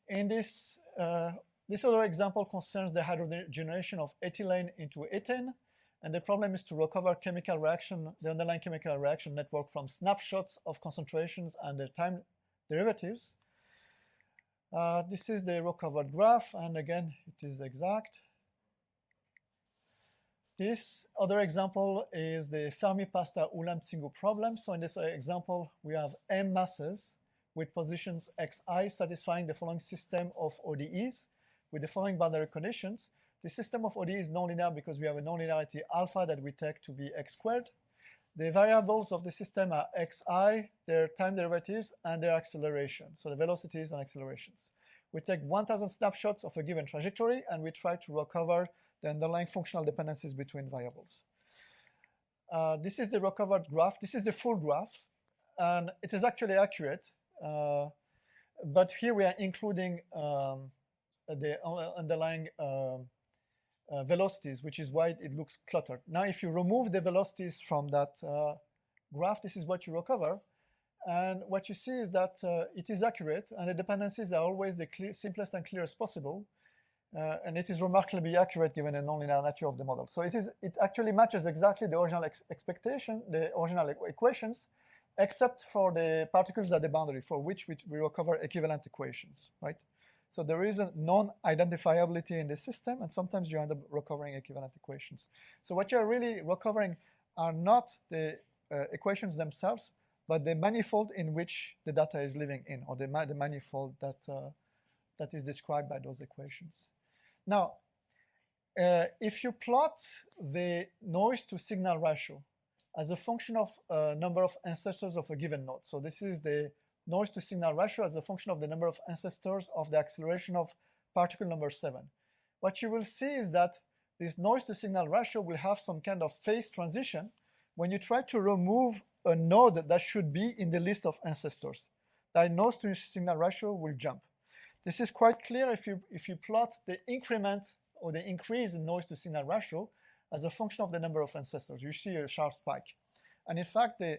In this other example concerns the hydrogenation of ethylene into ethane, and the problem is to recover chemical reaction, the underlying chemical reaction network from snapshots of concentrations and their time derivatives. This is the recovered graph, and again, it is exact. This other example is the Fermi-Pasta-Ulam-Tsingou problem. So in this example, we have m masses with positions xi satisfying the following system of ODEs with the following boundary conditions. The system of ODE is nonlinear because we have a nonlinearity alpha that we take to be x squared. The variables of the system are xi, their time derivatives, and their acceleration, so the velocities and accelerations. We take 1,000 snapshots of a given trajectory, and we try to recover the underlying functional dependencies between variables. This is the recovered graph. This is the full graph, and it is actually accurate. But here we are including the underlying velocities, which is why it looks cluttered. Now, if you remove the velocities from that graph, this is what you recover. And what you see is that it is accurate, and the dependencies are always the simplest and clearest possible. And it is remarkably accurate given the nonlinear nature of the model. So it actually matches exactly the original expectation, the original equations, except for the particles at the boundary for which we recover equivalent equations, right? So there is a non-identifiability in the system, and sometimes you end up recovering equivalent equations. So what you're really recovering are not the equations themselves, but the manifold in which the data is living in, or the manifold that is described by those equations. Now, if you plot the noise to signal ratio as a function of number of ancestors of a given node, so this is the noise to signal ratio as a function of the number of ancestors of the acceleration of particle number 7. What you will see is that this noise to signal ratio will have some kind of phase transition when you try to remove a node that should be in the list of ancestors. That noise to signal ratio will jump. This is quite clear if you plot the increment or the increase in noise to signal ratio as a function of the number of ancestors. You see a sharp spike. And in fact, the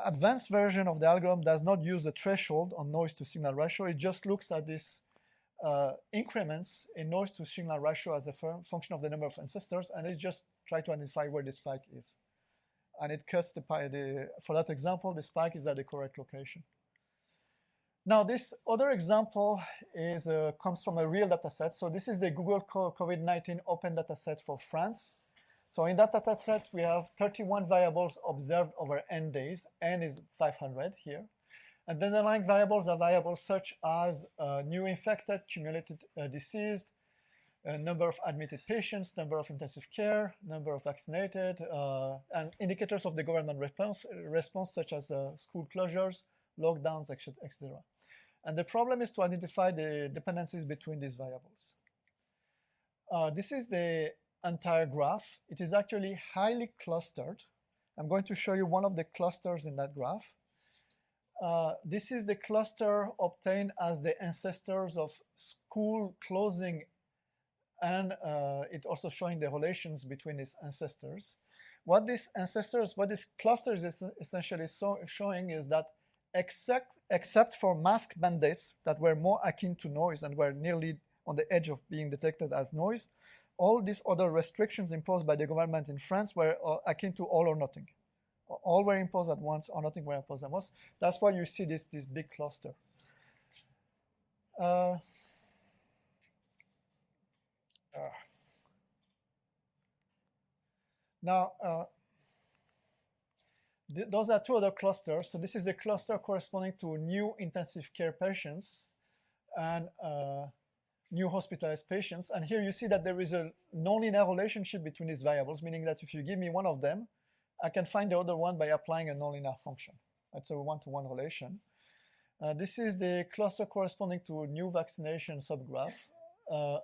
advanced version of the algorithm does not use the threshold on noise to signal ratio. It just looks at these increments in noise to signal ratio as a function of the number of ancestors, and it just tries to identify where the spike is. And it cuts for that example, the spike is at the correct location. Now, this other example is comes from a real data set. So this is the Google COVID-19 open data set for France. So in that data set, we have 31 variables observed over n days. N is 500 here. And the underlying variables are variables such as new infected, cumulative deceased, number of admitted patients, number of intensive care, number of vaccinated, and indicators of the government response such as school closures, lockdowns, etc. And the problem is to identify the dependencies between these variables. This is the entire graph. It is actually highly clustered. I'm going to show you one of the clusters in that graph. This is the cluster obtained as the ancestors of school closing, and it's also showing the relations between these ancestors. What this cluster is essentially showing is that except for mask mandates that were more akin to noise and were nearly on the edge of being detected as noise, all these other restrictions imposed by the government in France were akin to all or nothing. All were imposed at once, or nothing were imposed at once. That's why you see this big cluster. Those are two other clusters. So this is the cluster corresponding to new intensive care patients and new hospitalized patients. And here you see that there is a nonlinear relationship between these variables, meaning that if you give me one of them, I can find the other one by applying a nonlinear function. That's a one-to-one relation. This is the cluster corresponding to new vaccination subgraph.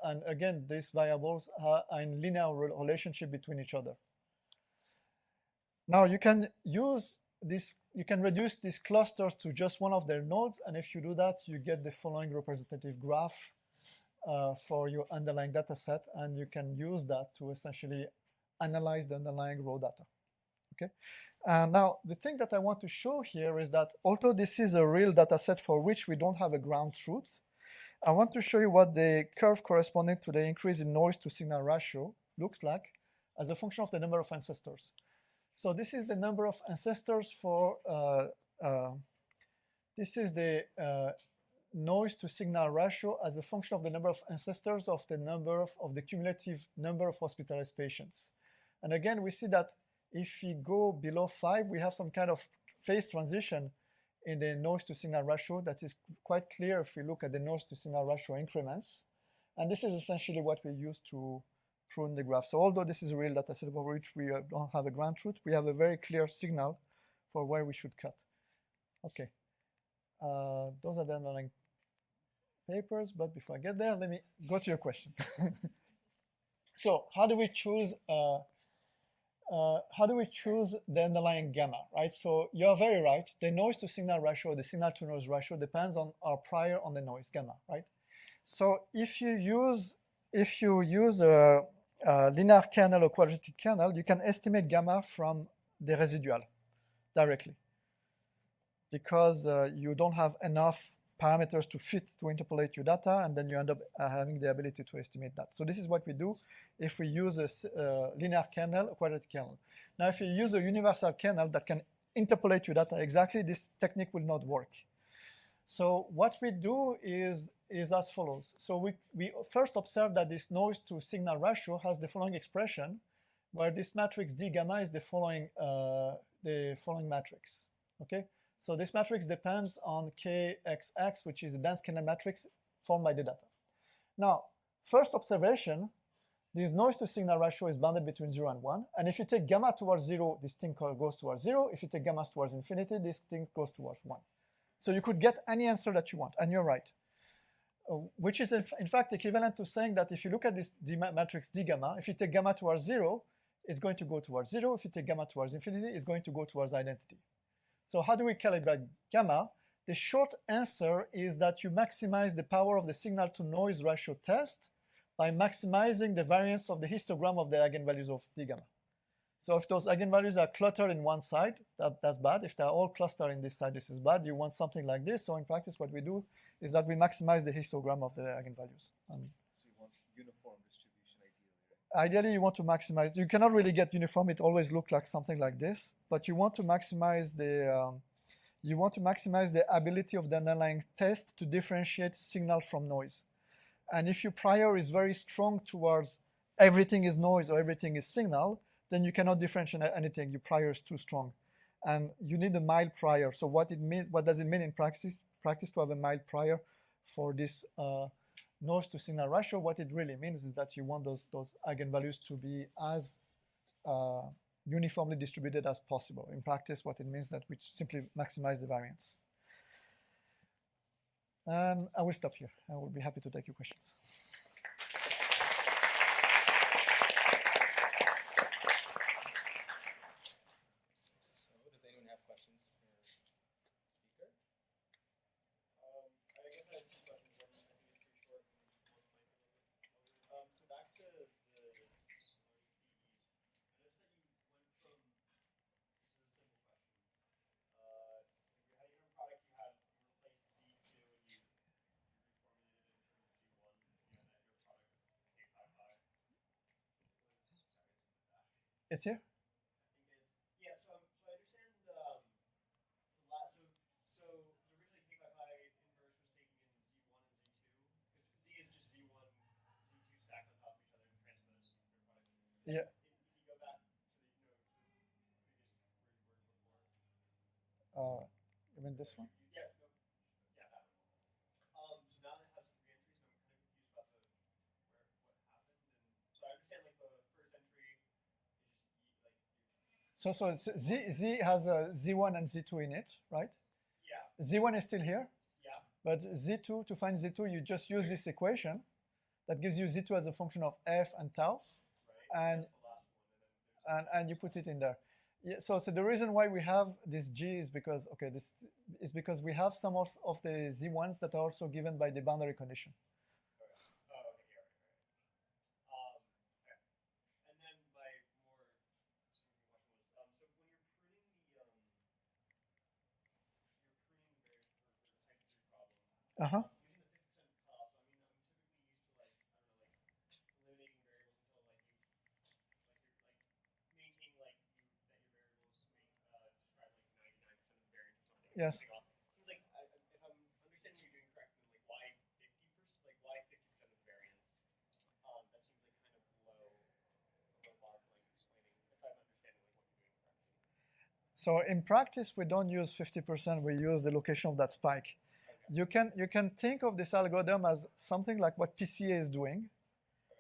And again, these variables are in linear relationship between each other. Now you can use this, you can reduce these clusters to just one of their nodes, and if you do that, you get the following representative graph for your underlying data set, and you can use that to essentially analyze the underlying raw data. Okay. Now the thing that I want to show here is that although this is a real data set for which we don't have a ground truth, I want to show you what the curve corresponding to the increase in noise to signal ratio looks like as a function of the number of ancestors. So this is the number of ancestors for, this is the noise to signal ratio as a function of the number of ancestors of the cumulative number of hospitalized patients. And again, we see that if we go below 5, we have some kind of phase transition in the noise to signal ratio that is quite clear if we look at the noise to signal ratio increments. And this is essentially what we use to prune the graph. So although this is a real data set over which we don't have a ground truth, we have a very clear signal for where we should cut. Okay, those are the underlying papers, but before I get there, let me go to your question. So how do we choose the underlying gamma, right? So you're very right. The noise to signal ratio, the signal to noise ratio depends on our prior on the noise gamma, right? So if you use a linear kernel or quadratic kernel, you can estimate gamma from the residual directly, because you don't have enough parameters to fit to interpolate your data, and then you end up having the ability to estimate that. So this is what we do if we use a linear kernel, a quadratic kernel. Now, if you use a universal kernel that can interpolate your data exactly, this technique will not work. So what we do is as follows. So we first observe that this noise to signal ratio has the following expression, where this matrix D gamma is the following matrix. Okay. So this matrix depends on KXX, which is the dense kernel matrix formed by the data. Now, first observation, this noise to signal ratio is bounded between 0 and 1. And if you take gamma towards 0, this thing goes towards 0. If you take gamma towards infinity, this thing goes towards 1. So you could get any answer that you want, and you're right. Which is in fact equivalent to saying that if you look at this matrix D gamma, if you take gamma towards 0, it's going to go towards 0. If you take gamma towards infinity, it's going to go towards identity. So how do we calibrate gamma? The short answer is that you maximize the power of the signal to noise ratio test by maximizing the variance of the histogram of the eigenvalues of D gamma. So if those eigenvalues are cluttered in one side, that's bad. If they're all clustered in this side, this is bad. You want something like this. So in practice, what we do is that we maximize the histogram of the eigenvalues. So you want uniform distribution ideally? Ideally, you want to maximize. You cannot really get uniform. It always looks like something like this. But you want to maximize the You want to maximize the ability of the underlying test to differentiate signal from noise. And if your prior is very strong towards everything is noise or everything is signal, then you cannot differentiate anything. Your prior is too strong. And you need a mild prior. So what does it mean in practice to have a mild prior for this noise to signal ratio? What it really means is that you want those eigenvalues to be as uniformly distributed as possible. In practice, what it means is that we simply maximize the variance. And I will stop here. I will be happy to take your questions. So, does anyone have questions for the speaker? I guess I have two questions. One, I think it's pretty short, and one might be a little bit longer. So back to the learning PEs. I noticed that you went from, this is a simple question. You had your product, you replaced Z2 and you reformulated it in terms of G1. You had your product K55. It's here? Yeah, so I understand the last, so originally K55 inverse was taking in Z1 and Z2, because Z is just Z1, Z2 stacked on top of each other and transpose their product. Yeah. If you go back to the, to the previous where you were before. You mean this one? Yeah, no, yeah, that one. So now it has three entries, and I'm kind of confused about what happened. And so I understand like the first entry is just like So Z has a Z1 and Z2 in it, right? yeah, Z1 is still here, yeah, but Z2, to find Z2, you just use this equation that gives you Z2 as a function of f and tau, right. and That's the last one, and you put it in there. Yeah, so the reason why we have this G is because, okay, this is because we have some of the Z1s that are also given by the boundary condition. Oh, okay, yeah, right. Okay. And then my more specific question was, so when you're pruning the various for the type 3 problem, Uh-huh. using the 50% cutoff, so I mean, I'm typically used to like, I don't know, like eliminating variables until like you're maintaining like that your variables describe like 99% of the variance or something. Yes. Seems like if I'm understanding what you're doing correctly, like why 50%? Like why 50% of the variance? That seems like kind of low bar for like explaining if I'm understanding like what you're doing correctly. So in practice, we don't use 50%. We use the location of that spike. Okay. You can think of this algorithm as something like what PCA is doing.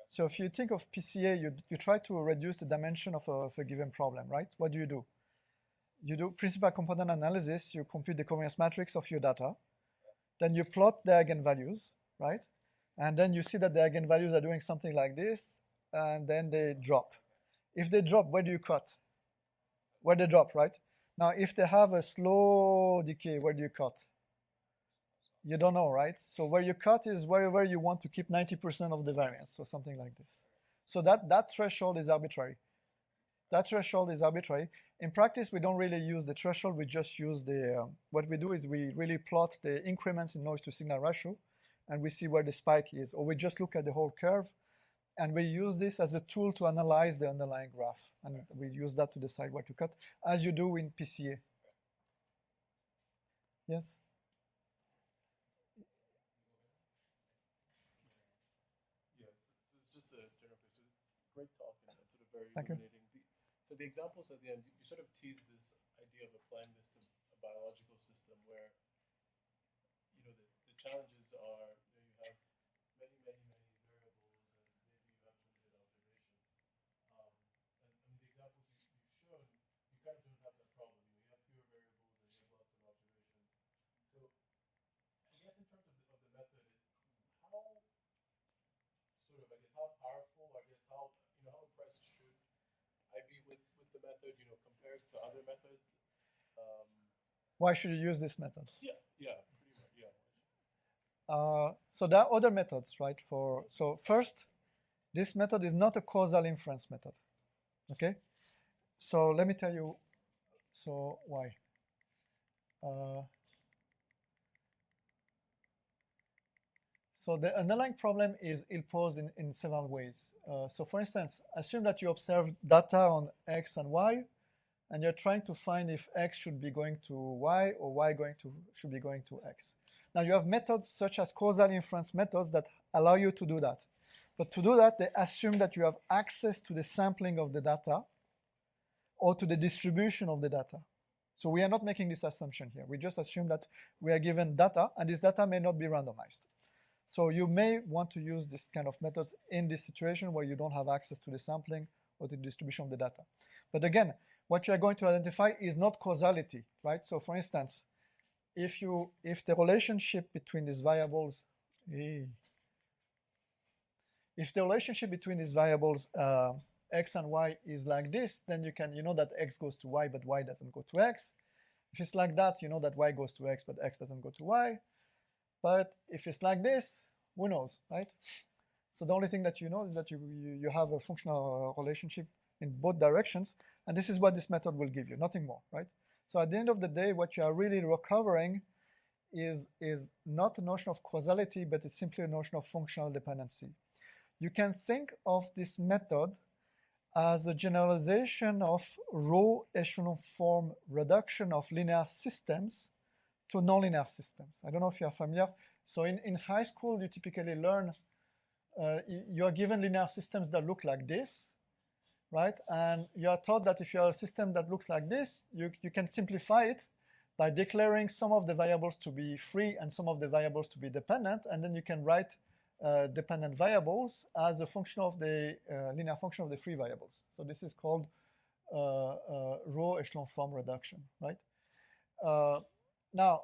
So if you think of PCA, you try to reduce the dimension of a given problem, right? What do? You do principal component analysis. You compute the covariance matrix of your data. Then you plot the eigenvalues, right? And then you see that the eigenvalues are doing something like this, and then they drop. If they drop, where do you cut? Where they drop, right? Now, if they have a slow decay, where do you cut? You don't know, right? So where you cut is wherever you want to keep 90% of the variance, so something like this. So that threshold is arbitrary. That threshold is arbitrary. In practice, we don't really use the threshold. We just use the, what we do is we really plot the increments in noise to signal ratio, and we see where the spike is. Or we just look at the whole curve, and we use this as a tool to analyze the underlying graph. And we use that to decide where to cut, as you do in PCA. Yes? Yeah, it's just a general question. Great talk and sort of very Thank you. illuminating. So the examples at the end, you sort of tease this idea of applying this to a biological system where, you know, the challenges are, you know, you have many variables and maybe you have limited observations. And the examples you've shown, you kind of don't have that problem. You have fewer variables and you have lots of observations. So I guess in terms of the method, how sort of, I guess, how powerful, I guess, how, you know, how impressed should I be with the method, you know, compared to other methods? Why should you use this method? Yeah, pretty much, yeah. So there are other methods, right? So first, this method is not a causal inference method, okay? So let me tell you, so why? So the underlying problem is ill-posed in several ways. So for instance, assume that you observe data on X and Y, and you're trying to find if x should be going to y or y should be going to x. Now you have methods such as causal inference methods that allow you to do that. But to do that, they assume that you have access to the sampling of the data or to the distribution of the data. So we are not making this assumption here. We just assume that we are given data, and this data may not be randomized. So you may want to use this kind of methods in this situation where you don't have access to the sampling or the distribution of the data. But again, what you are going to identify is not causality, right? So for instance, if the relationship between these variables, x and y is like this, then you know that x goes to y, but y doesn't go to x. If it's like that, you know that y goes to x, but x doesn't go to y. But if it's like this, who knows, right? So the only thing that you know is that you have a functional relationship in both directions, and this is what this method will give you, nothing more, right? So at the end of the day, what you are really recovering is not a notion of causality, but it's simply a notion of functional dependency. You can think of this method as a generalization of row echelon form reduction of linear systems to nonlinear systems. I don't know if you are familiar. So in high school, you typically learn, you are given linear systems that look like this, right? And you are taught that if you have a system that looks like this, you can simplify it by declaring some of the variables to be free and some of the variables to be dependent, and then you can write dependent variables as a function of the linear function of the free variables. So this is called row echelon form reduction, right? Now,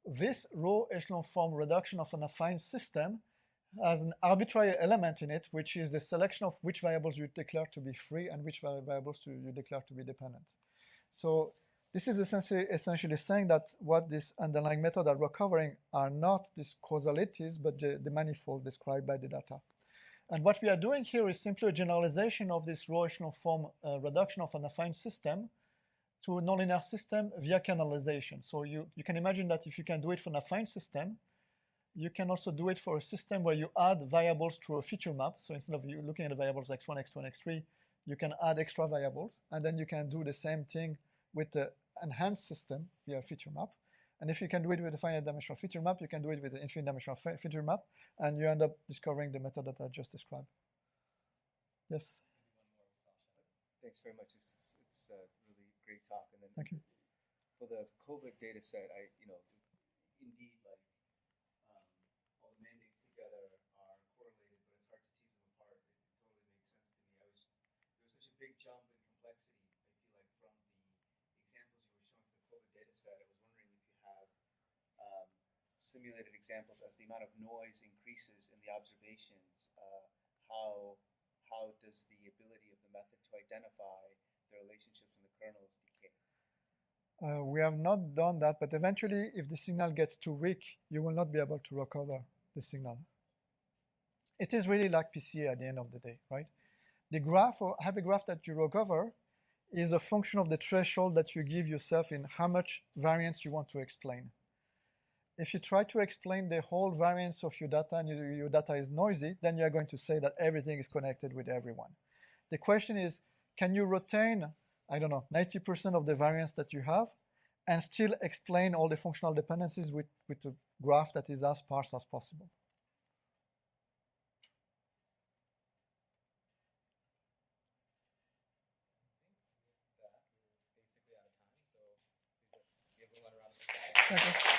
this row echelon form reduction of an affine system has an arbitrary element in it, which is the selection of which variables you declare to be free and which variables you declare to be dependent. So this is essentially saying that what this underlying method are recovering are not these causalities, but the manifold described by the data. And what we are doing here is simply a generalization of this row echelon form reduction of an affine system to a nonlinear system via kernelization. So you can imagine that if you can do it for an affine system, you can also do it for a system where you add variables to a feature map. So instead of you looking at the variables x1, x2, and x3, you can add extra variables, and then you can do the same thing with the enhanced system via feature map. And if you can do it with a finite dimensional feature map, you can do it with an infinite dimensional feature map, and you end up discovering the method that I just described. Yes? Thanks very much. It's a really great talk. And then Thank you. For the COVID data set, indeed, like all the mandates together are correlated, but it's hard to tease them apart. It totally makes sense to me. There was such a big jump in complexity, I feel like, from the examples you were showing for the COVID data set. I was wondering if you have simulated examples as the amount of noise increases in the observations, how does the ability of the method to identify the relationships in the kernels decay? We have not done that, but eventually, if the signal gets too weak, you will not be able to recover the signal. It is really like PCA at the end of the day, right? The graph or hypergraph that you recover is a function of the threshold that you give yourself in how much variance you want to explain. If you try to explain the whole variance of your data and your data is noisy, then you're going to say that everything is connected with everyone. The question is, can you retain, 90% of the variance that you have and still explain all the functional dependencies with a graph that is as sparse as possible? I think that we're basically out of time, so please let's give a round of applause. Thank you.